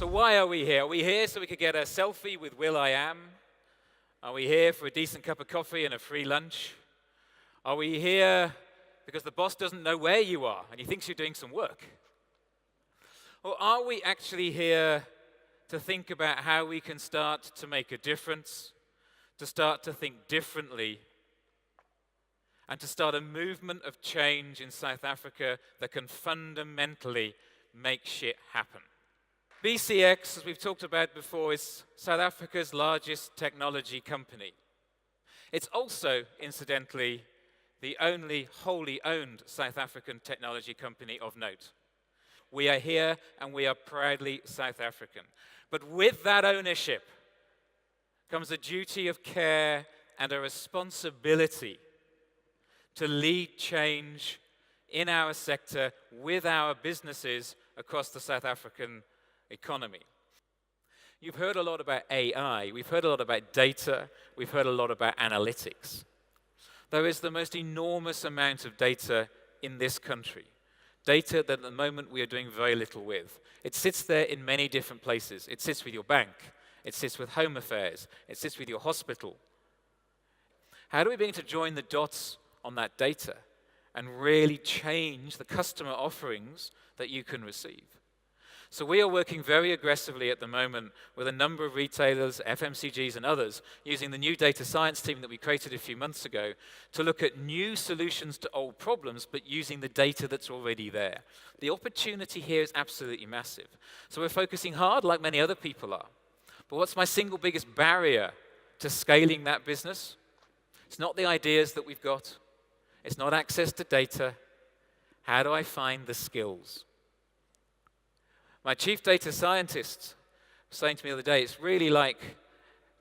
So why are we here? Are we here so we could get a selfie with Will.i.am? Are we here for a decent cup of coffee and a free lunch? Are we here because the boss doesn't know where you are and he thinks you're doing some work? Or are we actually here to think about how we can start to make a difference, to start to think differently, and to start a movement of change in South Africa that can fundamentally make shit happen? BCX, as we've talked about before, is South Africa's largest technology company. It's also, incidentally, the only wholly owned South African technology company of note. We are here and we are proudly South African. But with that ownership comes a duty of care and a responsibility to lead change in our sector with our businesses across the South African economy. You've heard a lot about AI, we've heard a lot about data, we've heard a lot about analytics. There is the most enormous amount of data in this country. Data that at the moment we are doing very little with. It sits there in many different places. It sits with your bank, it sits with Home Affairs, it sits with your hospital. How do we begin to join the dots on that data and really change the customer offerings that you can receive? So we are working very aggressively at the moment with a number of retailers, FMCGs and others, using the new data science team that we created a few months ago to look at new solutions to old problems, but using the data that's already there. The opportunity here is absolutely massive. So we're focusing hard like many other people are. But what's my single biggest barrier to scaling that business? It's not the ideas that we've got. It's not access to data. How do I find the skills? My chief data scientist was saying to me the other day, it's really like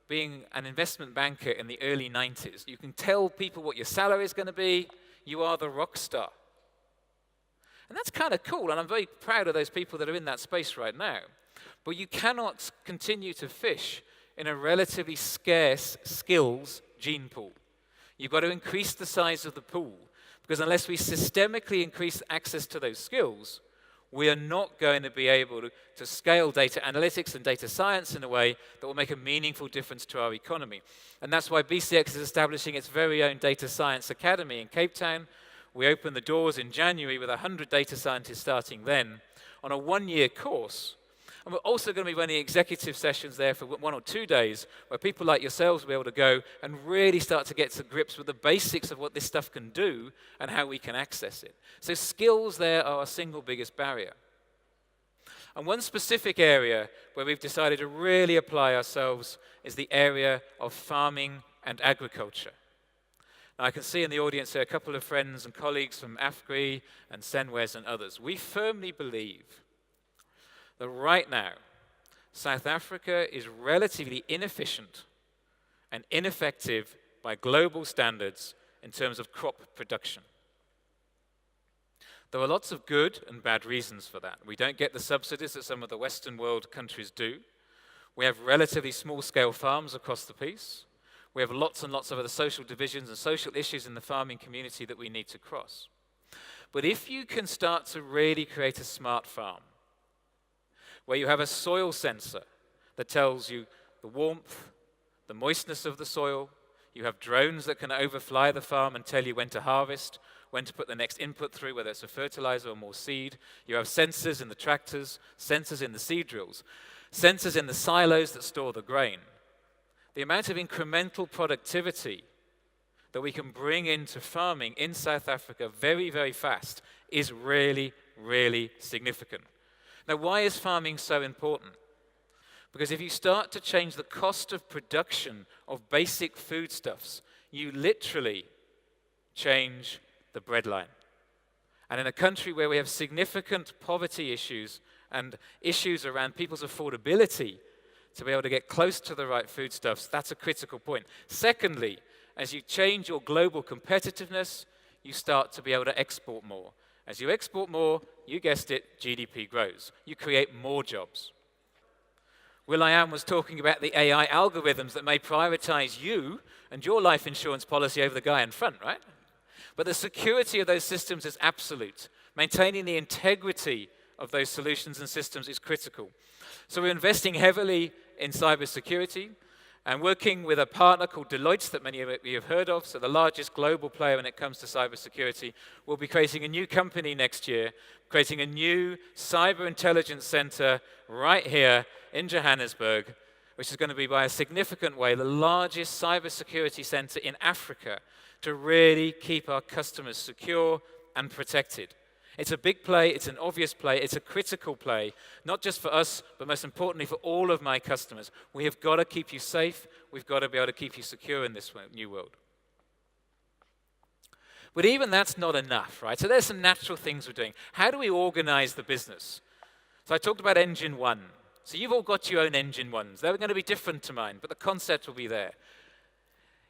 being an investment banker in the early 90s. You can tell people what your salary is going to be. You are the rock star. And that's kind of cool, and I'm very proud of those people that are in that space right now. But you cannot continue to fish in a relatively scarce skills gene pool. You've got to increase the size of the pool, because unless we systemically increase access to those skills, we are not going to be able to scale data analytics and data science in a way that will make a meaningful difference to our economy. And that's why BCX is establishing its very own data science academy in Cape Town. We opened the doors in January with 100 data scientists starting then on a one-year course. And we're also going to be running executive sessions there for 1 or 2 days where people like yourselves will be able to go and really start to get to grips with the basics of what this stuff can do and how we can access it. So skills there are our single biggest barrier. And one specific area where we've decided to really apply ourselves is the area of farming and agriculture. Now, I can see in the audience here a couple of friends and colleagues from AFGRI and Senwes and others. We firmly believe that right now, South Africa is relatively inefficient and ineffective by global standards in terms of crop production. There are lots of good and bad reasons for that. We don't get the subsidies that some of the Western world countries do. We have relatively small-scale farms across the piece. We have lots and lots of other social divisions and social issues in the farming community that we need to cross. But if you can start to really create a smart farm, where you have a soil sensor that tells you the warmth, the moistness of the soil. You have drones that can overfly the farm and tell you when to harvest, when to put the next input through, whether it's a fertilizer or more seed. You have sensors in the tractors, sensors in the seed drills, sensors in the silos that store the grain. The amount of incremental productivity that we can bring into farming in South Africa very, very fast is really, really significant. Now, why is farming so important? Because if you start to change the cost of production of basic foodstuffs, you literally change the breadline. And in a country where we have significant poverty issues and issues around people's affordability to be able to get close to the right foodstuffs, that's a critical point. Secondly, as you change your global competitiveness, you start to be able to export more. As you export more, you guessed it, GDP grows. You create more jobs. Will.i.am was talking about the AI algorithms that may prioritize you and your life insurance policy over the guy in front, right? But the security of those systems is absolute. Maintaining the integrity of those solutions and systems is critical. So we're investing heavily in cybersecurity and working with a partner called Deloitte that many of you have heard of, so the largest global player when it comes to cybersecurity. We'll be creating a new company next year, creating a new cyber intelligence center right here in Johannesburg, which is going to be by a significant way the largest cybersecurity center in Africa to really keep our customers secure and protected. It's a big play, it's an obvious play, it's a critical play, not just for us, but most importantly for all of my customers. We have got to keep you safe, we've got to be able to keep you secure in this new world. But even that's not enough, right? So there's some natural things we're doing. How do we organize the business? So I talked about engine one. So you've all got your own engine ones. They're going to be different to mine, but the concept will be there.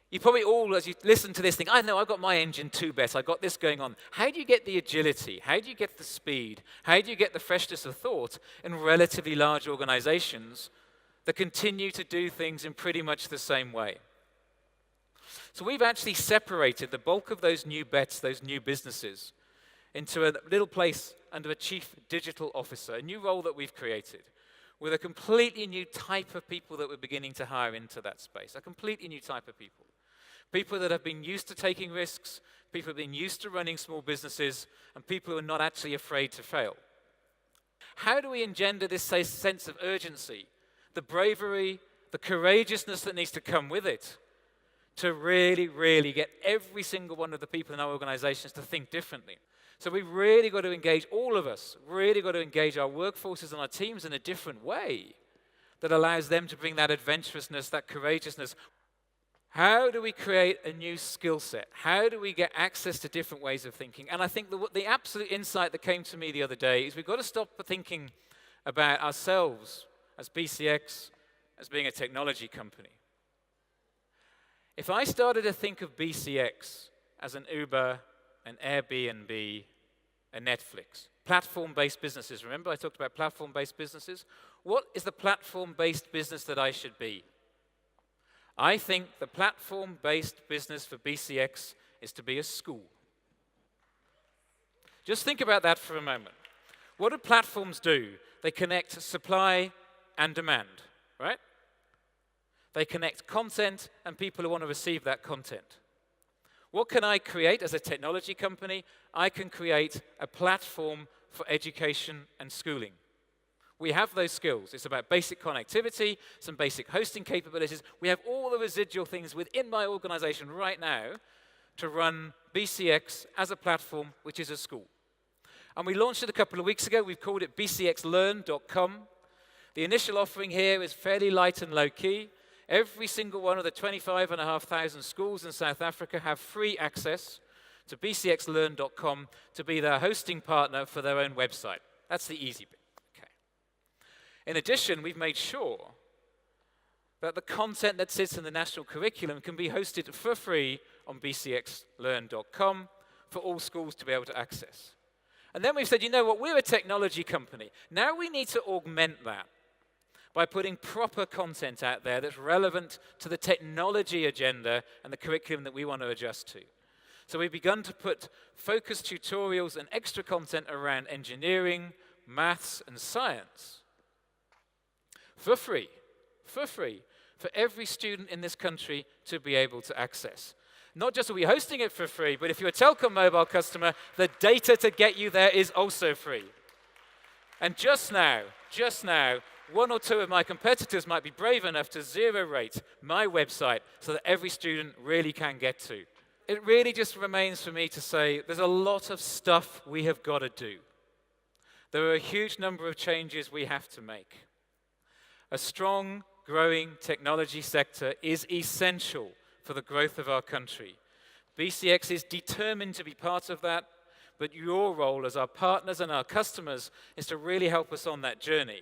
You probably all, as you listen to this, think, I know, I've got my engine 2 bet, I've got this going on. How do you get the agility? How do you get the speed? How do you get the freshness of thought in relatively large organizations that continue to do things in pretty much the same way? So we've actually separated the bulk of those new bets, those new businesses, into a little place under a chief digital officer, a new role that we've created, with a completely new type of people that we're beginning to hire into that space, a completely new type of people. People that have been used to taking risks, people who have been used to running small businesses, and people who are not actually afraid to fail. How do we engender this sense of urgency, the bravery, the courageousness that needs to come with it, to really, really get every single one of the people in our organizations to think differently? So we've really got to engage, all of us, really got to engage our workforces and our teams in a different way that allows them to bring that adventurousness, that courageousness. How do we create a new skill set? How do we get access to different ways of thinking? And I think the absolute insight that came to me the other day is we've got to stop thinking about ourselves as BCX, as being a technology company. If I started to think of BCX as an Uber, an Airbnb, a Netflix, platform-based businesses, remember I talked about platform-based businesses? What is the platform-based business that I should be? I think the platform-based business for BCX is to be a school. Just think about that for a moment. What do platforms do? They connect supply and demand, right? They connect content and people who want to receive that content. What can I create as a technology company? I can create a platform for education and schooling. We have those skills. It's about basic connectivity, some basic hosting capabilities. We have all the residual things within my organization right now to run BCX as a platform, which is a school. And we launched it a couple of weeks ago. We've called it bcxlearn.com. The initial offering here is fairly light and low-key. Every single one of the 25,500 schools in South Africa have free access to bcxlearn.com to be their hosting partner for their own website. That's the easy bit. In addition, we've made sure that the content that sits in the national curriculum can be hosted for free on bcxlearn.com for all schools to be able to access. And then we've said, you know what, we're a technology company. Now we need to augment that by putting proper content out there that's relevant to the technology agenda and the curriculum that we want to adjust to. So we've begun to put focused tutorials and extra content around engineering, maths, and science for free, for every student in this country to be able to access. Not just are we hosting it for free, but if you're a Telkom mobile customer, the data to get you there is also free. And just now, one or two of my competitors might be brave enough to zero rate my website so that every student really can get to. It really just remains for me to say there's a lot of stuff we have got to do. There are a huge number of changes we have to make. A strong, growing technology sector is essential for the growth of our country. BCX is determined to be part of that, but your role as our partners and our customers is to really help us on that journey.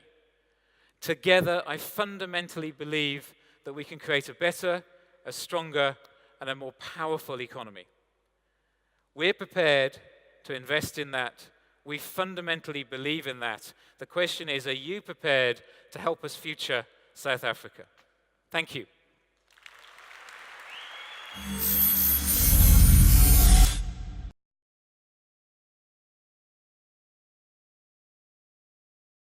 Together, I fundamentally believe that we can create a better, a stronger, and a more powerful economy. We're prepared to invest in that. We fundamentally believe in that. The question is, are you prepared to help us future South Africa? Thank you.